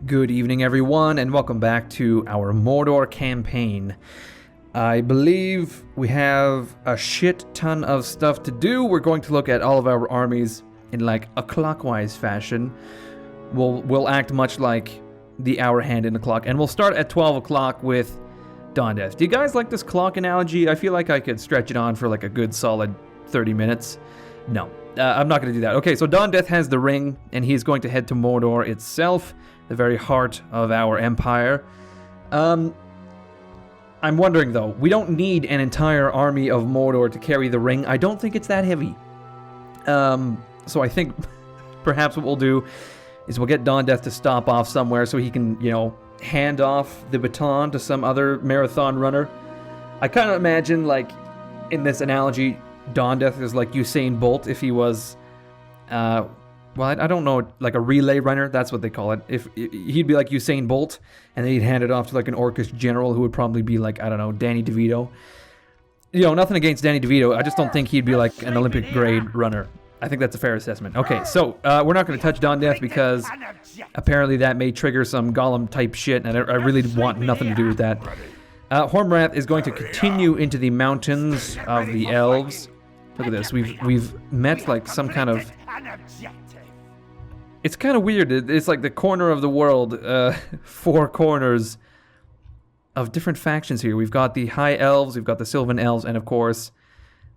Good evening, everyone, and welcome back to our Mordor campaign. I believe we have a shit ton of stuff to do. We're going to look at all of our armies in like a clockwise fashion. We'll act much like the hour hand in the clock, and we'll start at 12 o'clock with Dawn Death. Do you guys like this clock analogy? I feel like I could stretch it on for like a good solid 30 minutes. No, I'm not going to do that. Okay, so Dawn Death has the ring, and he's going to head to Mordor itself, the very heart of our empire. I'm wondering, though, we don't need an entire army of Mordor to carry the ring. I don't think it's that heavy. So I think perhaps what we'll do is we'll get Dawn Death to stop off somewhere so he can, hand off the baton to some other marathon runner. I kind of imagine, like, in this analogy, Dawn Death is like Usain Bolt if he was, I don't know, like a relay runner, that's what they call it. If he'd be like Usain Bolt, and then he'd hand it off to like an Orcish general who would probably be like, I don't know, Danny DeVito. Nothing against Danny DeVito, I just don't think he'd be like an Olympic grade runner. I think that's a fair assessment. Okay, so we're not going to touch Dawn Death because apparently that may trigger some Gollum type shit, and I really want nothing to do with that. Hormwrath is going to continue into the mountains of the elves. Look at this. We've met like some kind of. It's kind of weird. It's like the corner of the world, four corners of different factions here. We've got the High Elves, we've got the Sylvan Elves, and of course,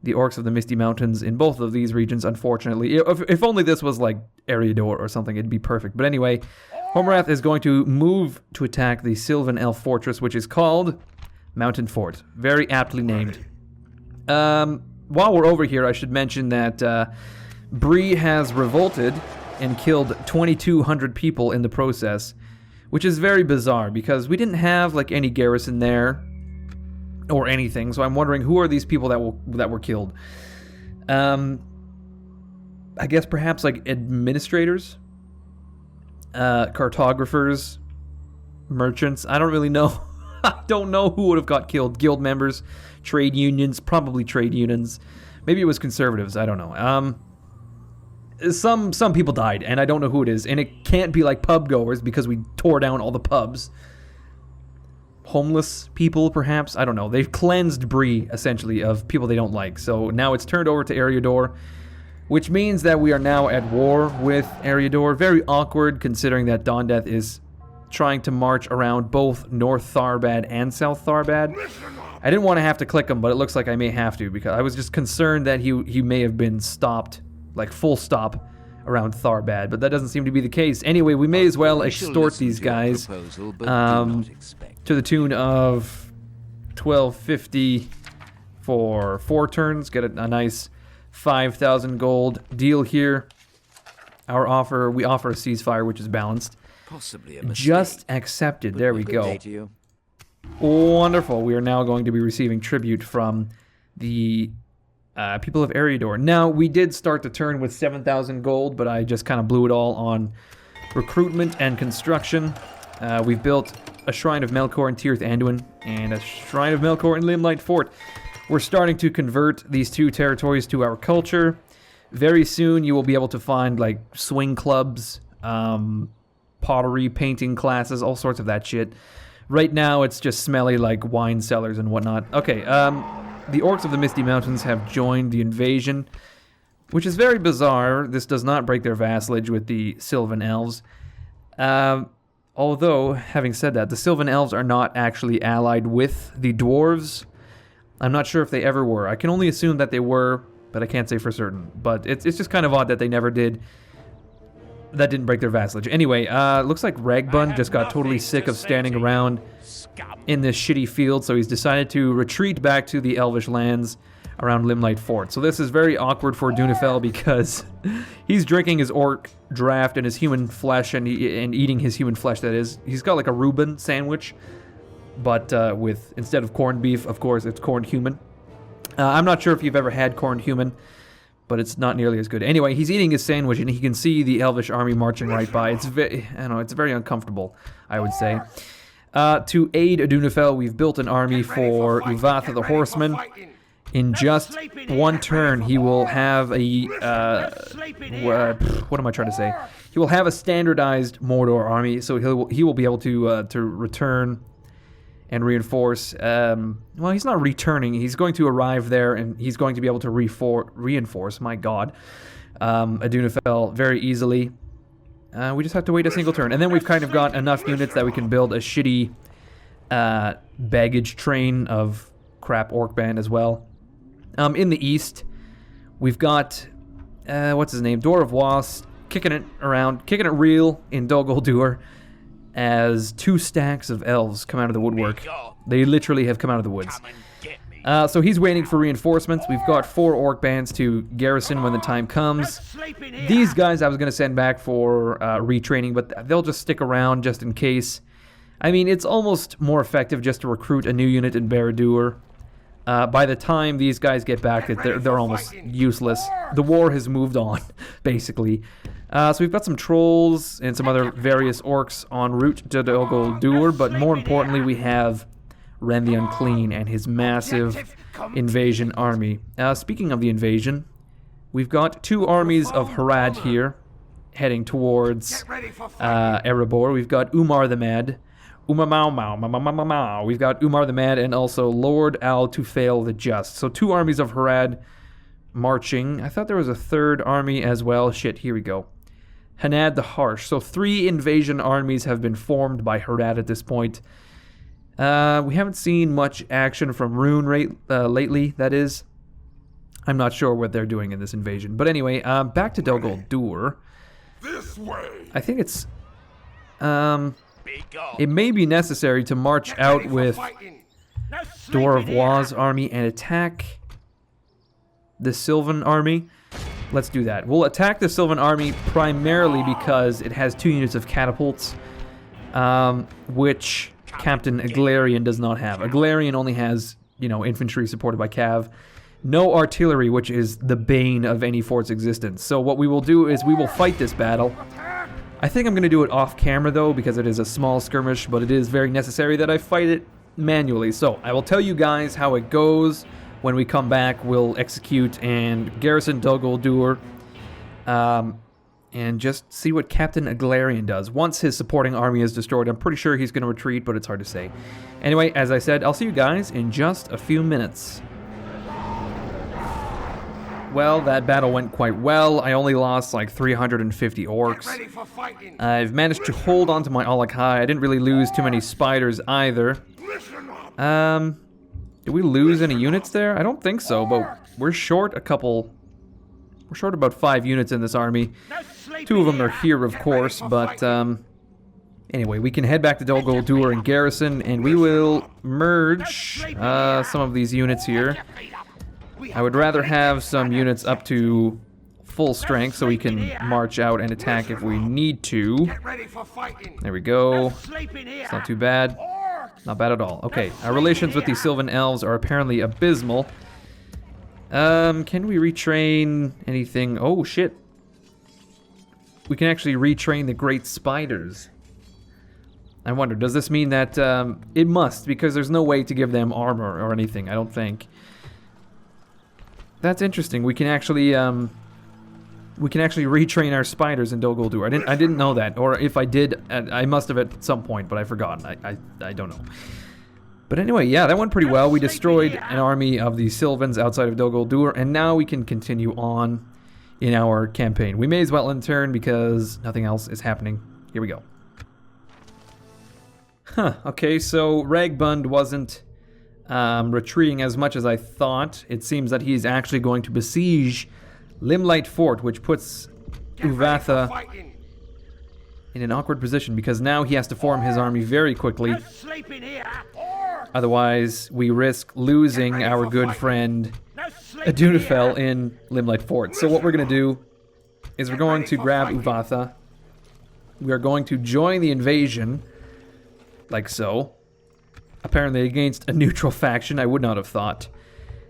the Orcs of the Misty Mountains in both of these regions, unfortunately. If only this was like Eriador or something, it'd be perfect. But anyway, Hormwrath is going to move to attack the Sylvan Elf Fortress, which is called Mountain Fort. Very aptly named. While we're over here, I should mention that Bree has revolted and killed 2,200 people in the process, which is very bizarre because we didn't have like any garrison there or anything. So I'm wondering, who are these people that were killed? I guess perhaps like administrators, cartographers, merchants. I don't really know. I don't know who would have got killed. Guild members, trade unions, probably trade unions. Maybe it was conservatives. I don't know. Some people died, and I don't know who it is. And it can't be like pub goers because we tore down all the pubs. Homeless people, perhaps? I don't know. They've cleansed Bree, essentially, of people they don't like. So now it's turned over to Eriador, which means that we are now at war with Eriador. Very awkward, considering that Dawn Death is trying to march around both North Tharbad and South Tharbad. I didn't want to have to click him, but it looks like I may have to, because I was just concerned that he may have been stopped, like full stop, around Tharbad, but that doesn't seem to be the case. Anyway, we may as well extort these guys to the tune of 1250 for 4 turns, get a nice 5,000 gold deal here. We offer a ceasefire, which is balanced. Possibly a mistake. Just accepted. There we go. Wonderful. We are now going to be receiving tribute from the people of Eriador. Now, we did start the turn with 7,000 gold, but I just kind of blew it all on recruitment and construction. We've built a Shrine of Melkor in Tirith Anduin and a Shrine of Melkor in Limelight Fort. We're starting to convert these two territories to our culture. Very soon, you will be able to find like swing clubs, pottery, painting classes, all sorts of that shit. Right now, it's just smelly like wine cellars and whatnot. Okay, the Orcs of the Misty Mountains have joined the invasion, which is very bizarre. This does not break their vassalage with the Sylvan Elves. Although, having said that, the Sylvan Elves are not actually allied with the Dwarves. I'm not sure if they ever were. I can only assume that they were, but I can't say for certain. But it's just kind of odd that they never did. That didn't break their vassalage. Anyway, looks like Ragbun just got totally sick of standing around in this shitty field, so he's decided to retreat back to the Elvish lands around Limelight Fort. So this is very awkward for Dunefell because he's drinking his orc draft and his human flesh and eating his human flesh, that is. He's got like a Reuben sandwich, but with, instead of corned beef, of course, it's corned human. I'm not sure if you've ever had corned human, but it's not nearly as good. Anyway, he's eating his sandwich, and he can see the Elvish army marching right by. It's very uncomfortable, I would say. To aid Dunefell, we've built an army for Uvatha the Horseman. in just one turn, he will have a, what am I trying to say? He will have a standardized Mordor army, so he will be able to return and reinforce. Well, he's not returning. He's going to arrive there, and he's going to be able to reinforce, my god, Adunafell very easily. We just have to wait a single turn. And then we've kind of got enough units that we can build a shitty baggage train of crap orc band as well. In the east, we've got, what's his name? Dor of Was kicking it around, kicking it real in Dol Guldur as 2 stacks of elves come out of the woodwork. They literally have come out of the woods. So he's waiting for reinforcements. We've got 4 orc bands to garrison when the time comes. These guys I was going to send back for retraining, but they'll just stick around just in case. I mean, it's almost more effective just to recruit a new unit in Barad-dûr. By the time these guys get back, they're almost useless. The war has moved on, basically. So we've got some trolls and some other various orcs en route to Dol Guldur, but more importantly, we have Ren the Unclean and his massive invasion army. Speaking of the invasion, we've got 2 armies of Harad here, heading towards Erebor. We've got Umar the Mad. We've got Umar the Mad and also Lord Al-Tufail the Just. So 2 armies of Harad marching. I thought there was a 3rd army as well. Shit, here we go. Hanad the Harsh. So 3 invasion armies have been formed by Harad at this point. We haven't seen much action from Rune lately, that is. I'm not sure what they're doing in this invasion. But anyway, back to Dol Guldur. This way. I think it's... it may be necessary to march out with Dor of Was army and attack the Sylvan army. Let's do that. We'll attack the Sylvan army primarily because it has 2 units of catapults, which Captain Aglarian does not have. Aglarian only has, infantry supported by Cav. No artillery, which is the bane of any fort's existence. So what we will do is we will fight this battle. I think I'm going to do it off camera though, because it is a small skirmish, but it is very necessary that I fight it manually. So I will tell you guys how it goes. When we come back, we'll execute and garrison Dol Guldur, and just see what Captain Aglarian does. Once his supporting army is destroyed, I'm pretty sure he's going to retreat, but it's hard to say. Anyway, as I said, I'll see you guys in just a few minutes. Well, that battle went quite well. I only lost like 350 orcs. I've managed to hold on to my Alakai. I didn't really lose too many spiders either. Did we lose any units there? I don't think so, but we're short a couple... We're short about 5 units in this army. 2 of them are here, of course, but... Anyway, we can head back to Dol Guldur and garrison, and we will merge some of these units here. I would rather have some units up to full strength so we can march out and attack if we need to. There we go. It's not too bad. Not bad at all. Okay, our relations with these Sylvan Elves are apparently abysmal. Can we retrain anything? Oh, shit. We can actually retrain the Great Spiders. I wonder, does this mean that, it must, because there's no way to give them armor or anything, I don't think. That's interesting. We can actually retrain our spiders in Dol Guldur. I didn't know that, or if I did, I must have at some point, but I've forgotten. I don't know. But anyway, yeah, that went pretty well. We destroyed an army of the Sylvans outside of Dol Guldur, and now we can continue on in our campaign. We may as well end turn because nothing else is happening. Here we go. Huh. Okay, so Ragbund wasn't retreating as much as I thought. It seems that he's actually going to besiege Limelight Fort, which puts Uvatha in an awkward position because now he has to form his army very quickly. Otherwise, we risk losing our good friend Adunafell in Limelight Fort. So what we're going to do is we're going to grab Uvatha. We are going to join the invasion, like so. Apparently against a neutral faction, I would not have thought.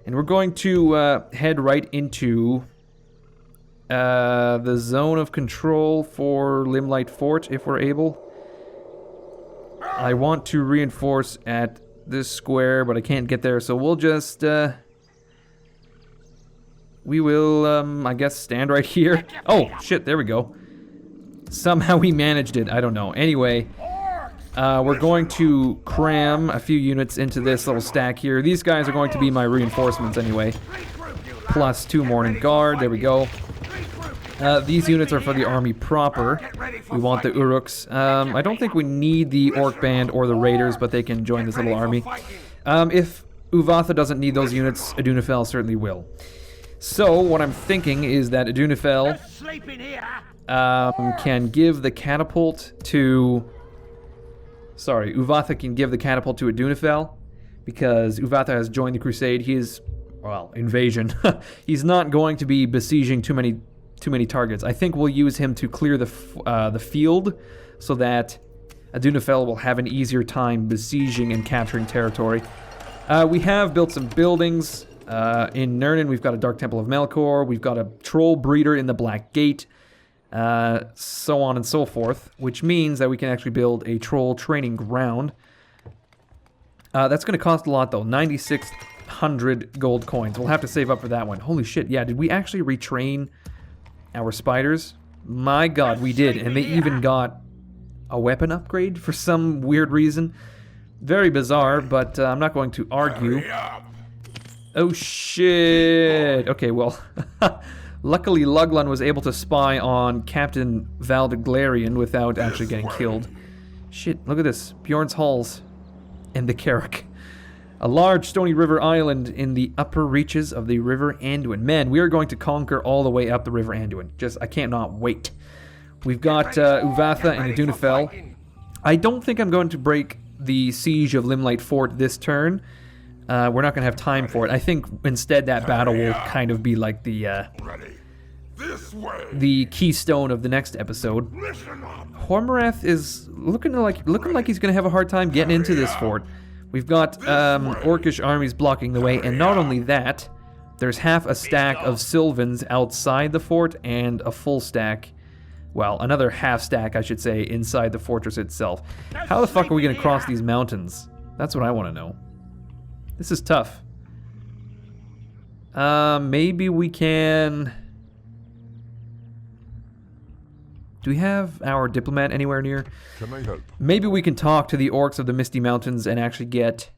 And we're going to head right into the zone of control for Limelight Fort, if we're able. I want to reinforce at this square, but I can't get there, so we'll just we will, I guess, stand right here. Oh, shit, there we go. Somehow we managed it, I don't know. Anyway, we're going to cram a few units into this little stack here. These guys are going to be my reinforcements anyway. Plus 2 Morning Guard, there we go. These units are for the army proper. We want the Uruks. I don't think we need the Orc Band or the Raiders, but they can join this little army. If Uvatha doesn't need those units, Adunafel certainly will. So, what I'm thinking is that Adunafel can give the catapult to... Sorry, Uvatha can give the catapult to Adunafel, because Uvatha has joined the crusade. He is, well, invasion. He's not going to be besieging too many targets. I think we'll use him to clear the field, so that Adunafel will have an easier time besieging and capturing territory. We have built some buildings. In Nurnen, we've got a Dark Temple of Melkor. We've got a Troll Breeder in the Black Gate. So on and so forth, which means that we can actually build a troll training ground. That's going to cost a lot though, 9,600 gold coins. We'll have to save up for that one. Holy shit, yeah, did we actually retrain our spiders? My god, we did, and they even got a weapon upgrade for some weird reason. Very bizarre, but I'm not going to argue. Oh shit, okay, well... Luckily, Luglun was able to spy on Captain Valdeglarian without actually getting killed. Shit, look at this. Bjorn's Halls and the Carrick. A large stony river island in the upper reaches of the River Anduin. Man, we are going to conquer all the way up the River Anduin. Just, I cannot wait. We've got Uvatha and Adunafel. I don't think I'm going to break the siege of Limelight Fort this turn. We're not going to have time for it. I think instead that battle will kind of be like the keystone of the next episode. Hormarath is looking like he's going to have a hard time getting into this fort. We've got Orcish armies blocking the way, and not only that, there's half a stack of Sylvans outside the fort and a full stack, well, another half stack, I should say, inside the fortress itself. How the fuck are we going to cross these mountains? That's what I want to know. This is tough. Maybe we can... Do we have our diplomat anywhere near? Can I help? Maybe we can talk to the orcs of the Misty Mountains and actually get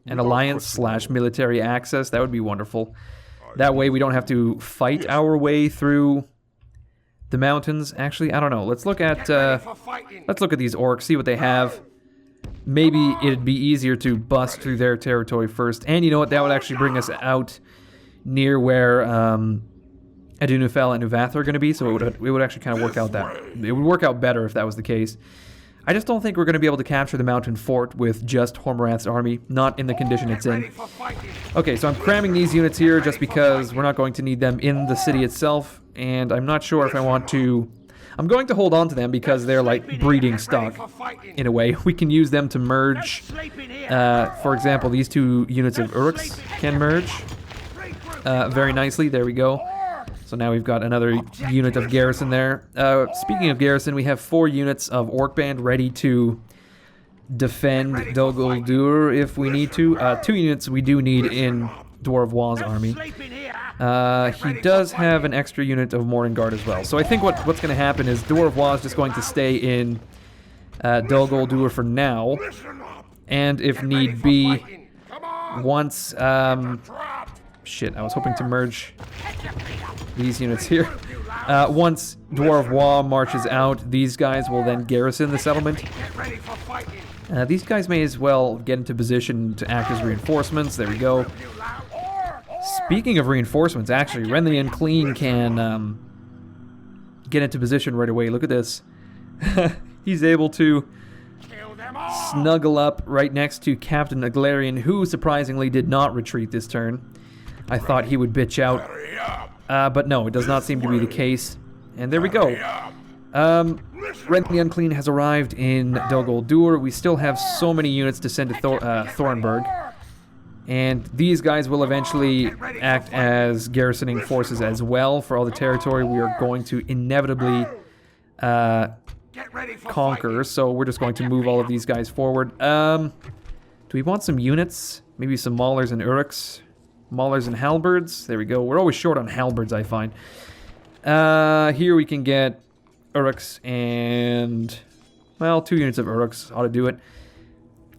an alliance / military access. That would be wonderful. That way we don't have to fight our way through the mountains. Actually, I don't know. Let's look at these orcs, see what they have. Maybe it'd be easier to bust through their territory first. And you know what? That would actually bring us out near where Adunafel and Uvatha are going to be, so it would actually kind of work out that... It would work out better if that was the case. I just don't think we're going to be able to capture the mountain fort with just Hormarath's army, not in the condition it's in. Okay, so I'm cramming these units here just because we're not going to need them in the city itself, and I'm not sure if I want to... I'm going to hold on to them because they're like breeding stock, in a way. We can use them to merge. For example, these 2 units of Uruks can merge very nicely. There we go. So now we've got another unit of garrison there. Speaking of garrison, we have 4 units of Orc Band ready to defend Dol Guldur if we need to. 2 units we do need in Dwarf Wah's army. He does have an extra unit of Morning Guard as well. So I think what's going to happen is Dwarf Wah is just going to stay in Dol Guldur for now. And if need be, once... shit, I was hoping to merge these units here. Once Dwarf Wah marches out, these guys will then garrison the settlement. These guys may as well get into position to act as reinforcements. There we go. Speaking of reinforcements, actually, Renly and Clean can get into position right away. Look at this. He's able to snuggle up right next to Captain Aglarian, who surprisingly did not retreat this turn. I thought he would bitch out, but no, it does not seem to be the case. And there we go. Renly the Unclean has arrived in Dol Guldur. We still have so many units to send to Thornburg. And these guys will eventually act as garrisoning forces as well for all the territory we are going to inevitably conquer. So we're just going to move all of these guys forward. Do we want some units? Maybe some Maulers and Uruks? Maulers and halberds. There we go. We're always short on halberds, I find. Here we can get Uruks and... well, 2 units of Uruks ought to do it.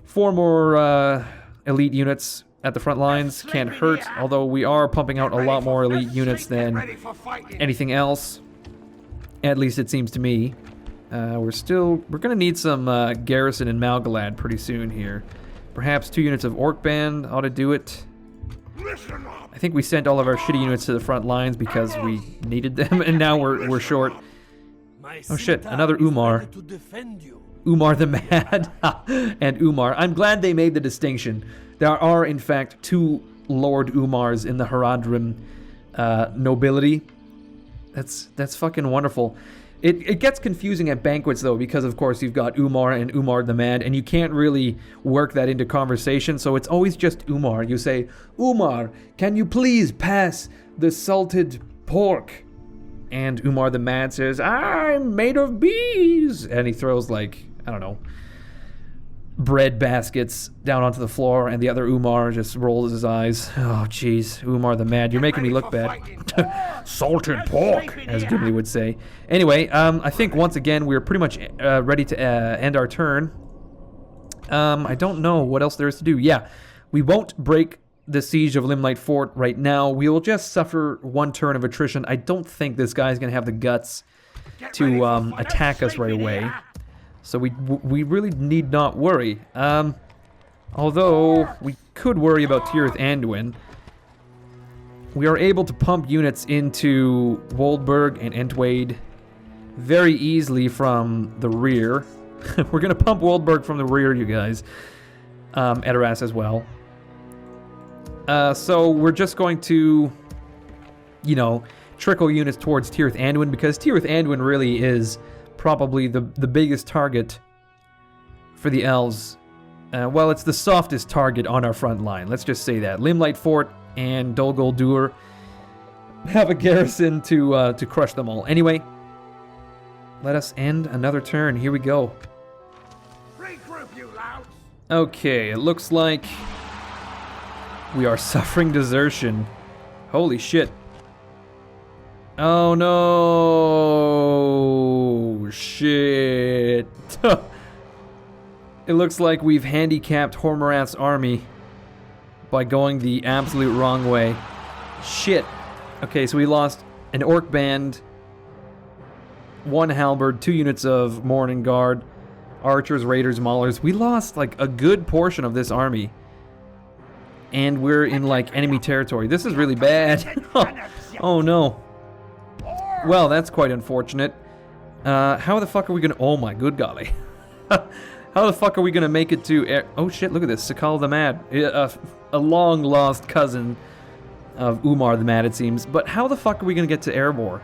4 more elite units at the front lines. Can't hurt, although we are pumping out a lot more elite units than anything else. At least it seems to me. We're gonna need some garrison in Malgalad pretty soon here. Perhaps 2 units of Orc Band ought to do it. I think we sent all of our shitty units to the front lines because we needed them, and now we're short. Oh shit, another Umar. Umar the Mad and Umar. I'm glad they made the distinction. There are, in fact, 2 Lord Umars in the Haradrim nobility. That's fucking wonderful. It gets confusing at banquets, though, because, of course, you've got Umar and Umar the Mad, and you can't really work that into conversation, so it's always just Umar. You say, Umar, can you please pass the salted pork? And Umar the Mad says, I'm made of bees! And he throws, like, I don't know, bread baskets down onto the floor, and the other Umar just rolls his eyes. Oh, jeez, Umar the Mad, you're making me look bad. Salted pork, as Gimli would say. Anyway, I think once again we're pretty much ready to end our turn. I don't know what else there is to do. Yeah, we won't break the siege of Limelight Fort right now. We will just suffer 1 turn of attrition. I don't think this guy's going to have the guts to attack us right away. So we really need not worry. Although, we could worry about Tirith Anduin. We are able to pump units into Woldburg and Entwade very easily from the rear. We're going to pump Woldburg from the rear, you guys. Edoras as well. So we're just going to, you know, trickle units towards Tirith Anduin, because Tirith Anduin really is probably the biggest target for the elves. Well, it's the softest target on our front line. Let's just say that. Limelight Fort and Dol Guldur have a garrison to crush them all. Anyway, let us end another turn. Here we go. Okay, it looks like we are suffering desertion. Holy shit. Oh no! Shit. It looks like we've handicapped Hormarath's army by going the absolute wrong way. Shit. Okay, so we lost an Orc Band, 1 Halberd, 2 units of Morning Guard, Archers, Raiders, Maulers. We lost, like, a good portion of this army. And we're in, like, enemy territory. This is really bad. Oh, no. Well, that's quite unfortunate. How the fuck are we gonna... oh, my good golly. How the fuck are we gonna make it to... oh, shit, look at this. Sakal the Mad. A long-lost cousin of Umar the Mad, it seems. But how the fuck are we gonna get to Erebor?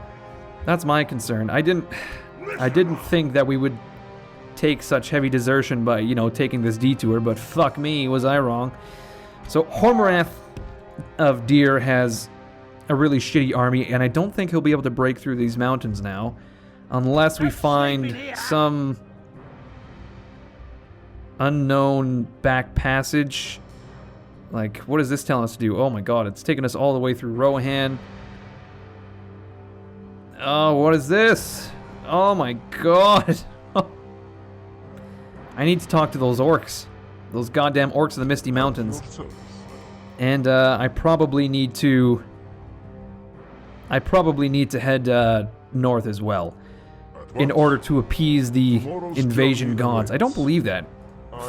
That's my concern. I didn't think that we would take such heavy desertion by, you know, taking this detour, but fuck me, was I wrong. So, Hormarath of Deer has a really shitty army, and I don't think he'll be able to break through these mountains now, unless we find some unknown back passage. Like, what is this telling us to do? Oh my god, it's taking us all the way through Rohan. Oh, what is this? Oh my god. I need to talk to those orcs. Those goddamn orcs of the Misty Mountains. And I probably need to head north as well, in order to appease the invasion gods. I don't believe that.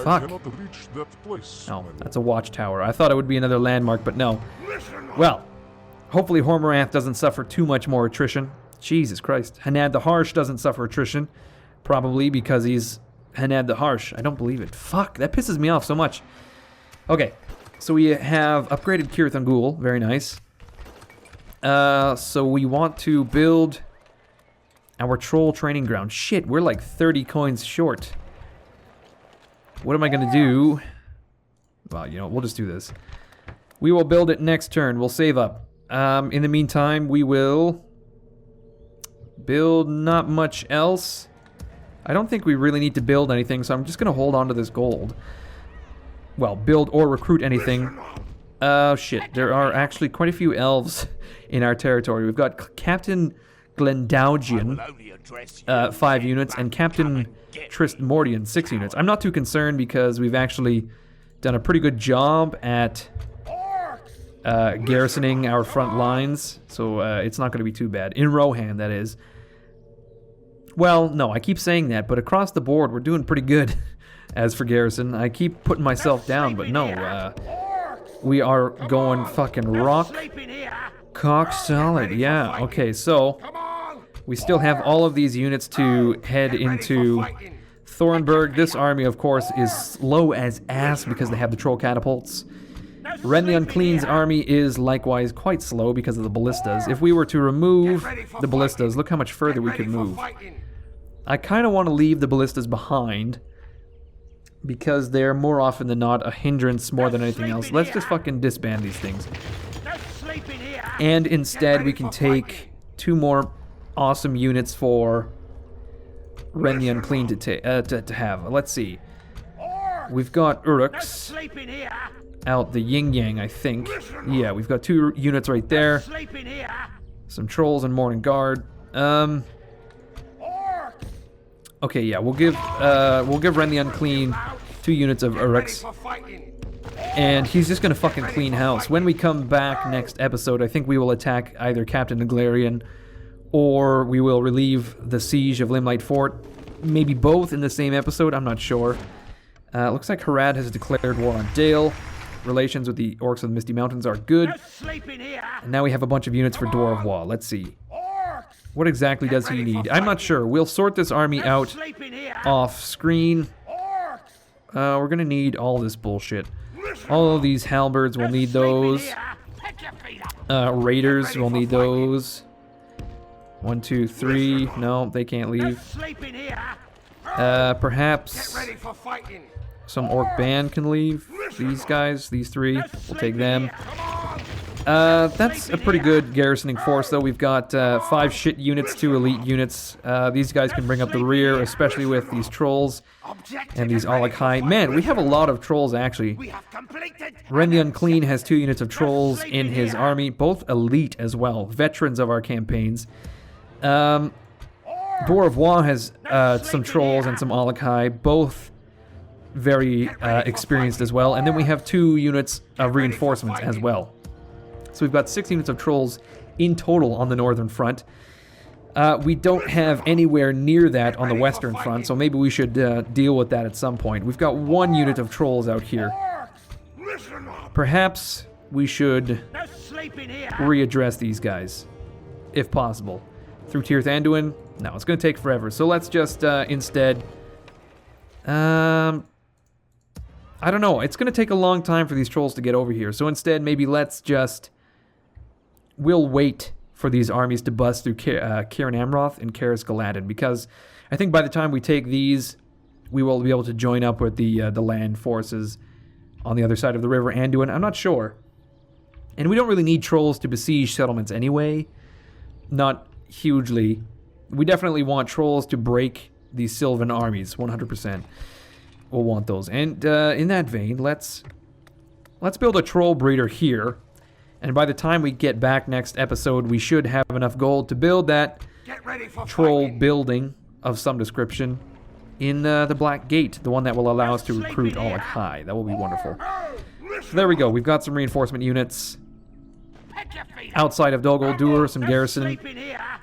Fuck. Oh, that's a watchtower. I thought it would be another landmark, but no. Well, hopefully Hormarath doesn't suffer too much more attrition. Jesus Christ. Hanad the Harsh doesn't suffer attrition. Probably because he's Hanad the Harsh. I don't believe it. Fuck, that pisses me off so much. Okay, so we have upgraded Cirith Ungol. Very nice. So we want to build our troll training ground. Shit, we're like 30 coins short. What am I going to do? Well, you know, we'll just do this. We will build it next turn. We'll save up. In the meantime, we will build not much else. I don't think we really need to build anything, so I'm just going to hold on to this gold. Well, build or recruit anything. Oh, shit. There are actually quite a few elves in our territory. We've got Captain Glendaugian, 5 units, and Captain Tristmordian, 6 units. I'm not too concerned because we've actually done a pretty good job at garrisoning our front lines, so it's not going to be too bad. In Rohan, that is. Well, no, I keep saying that, but across the board, we're doing pretty good. As for garrison, I keep putting myself down, but no, we are going fucking rock cock solid. Yeah, okay, so we still have all of these units to head into Thornburg. This army, of course, is slow as ass because they have the troll catapults. Ren the Unclean's army is likewise quite slow because of the ballistas. If we were to remove the ballistas, look how much further we could move. I kind of want to leave the ballistas behind because they're more often than not a hindrance more than anything else. Let's just fucking disband these things. And instead we can take 2 more awesome units for Ren the Unclean to have. Let's see. We've got Uruks out the Yin Yang, I think. Yeah, we've got 2 units right there. Some trolls and Morning Guard. Okay, yeah, we'll give Ren the Unclean 2 units of Uruks. And he's just gonna fucking clean house. When we come back next episode, I think we will attack either Captain Naglarian or we will relieve the siege of Limelight Fort. Maybe both in the same episode, I'm not sure. Looks like Harad has declared war on Dale. Relations with the Orcs of the Misty Mountains are good. And now we have a bunch of units for Door of War. Let's see. What exactly does he need? I'm not sure. We'll sort this army out off screen. We're gonna need all this bullshit. All of these halberds will need those. Raiders will need those. 1, 2, 3. No, they can't leave. Perhaps some orc band can leave. These guys, these 3, we'll take them. That's a pretty good garrisoning force, though. We've got 5 shit units, 2 elite units. These guys can bring up the rear, especially with these trolls and these Alakai. Man, we have a lot of trolls, actually. Ren the Unclean has 2 units of trolls in his army, both elite as well, veterans of our campaigns. Door of War has some trolls and some Alakai, both very experienced as well. And then we have 2 units of reinforcements as well. So we've got 6 units of trolls in total on the northern front. We don't have anywhere near that on the western front, so maybe we should deal with that at some point. We've got 1 unit of trolls out here. Perhaps we should readdress these guys, if possible. Through Tirth Anduin? No, it's going to take forever. So let's just instead... I don't know. It's going to take a long time for these trolls to get over here. So instead, maybe let's just... We'll wait for these armies to bust through Kirin Amroth and Karis Galadin, because I think by the time we take these, we will be able to join up with the land forces on the other side of the river Anduin. I'm not sure. And we don't really need trolls to besiege settlements anyway. Not hugely. We definitely want trolls to break these Sylvan armies, 100%. We'll want those. And in that vein, let's build a troll breeder here. And by the time we get back next episode, we should have enough gold to build that troll building of some description in the Black Gate, the one that will allow us to recruit Alakai. That will be wonderful. So there we go. We've got some reinforcement units outside of Dol Guldur, some garrison,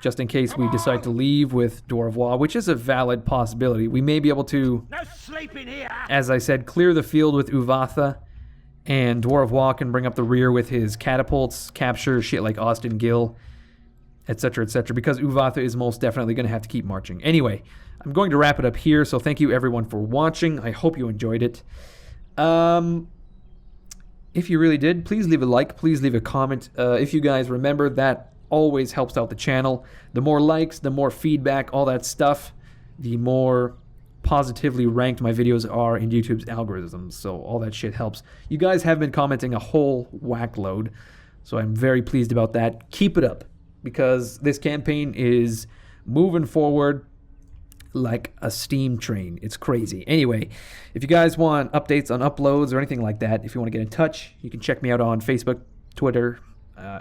just in case we decide to leave with Door of War, which is a valid possibility. We may be able to, as I said, clear the field with Uvatha, and Dwarf of War can bring up the rear with his catapults, capture shit like Austin Gill, etc., etc., because Uvatha is most definitely going to have to keep marching. Anyway, I'm going to wrap it up here, so thank you everyone for watching. I hope you enjoyed it. If you really did, please leave a like, please leave a comment. If you guys remember, that always helps out the channel. The more likes, the more feedback, all that stuff, the more positively ranked my videos are in YouTube's algorithms, so all that shit helps. You guys have been commenting a whole whack load, so I'm very pleased about that. Keep it up, because this campaign is moving forward. like a steam train. It's crazy. Anyway, if you guys want updates on uploads or anything like that, if you want to get in touch, you can check me out on Facebook, Twitter,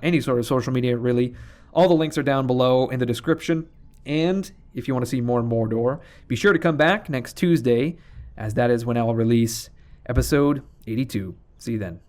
any sort of social media, really. All the links are down below in the description. And if you want to see more Mordor, be sure to come back next Tuesday, as that is when I'll release episode 82. See you then.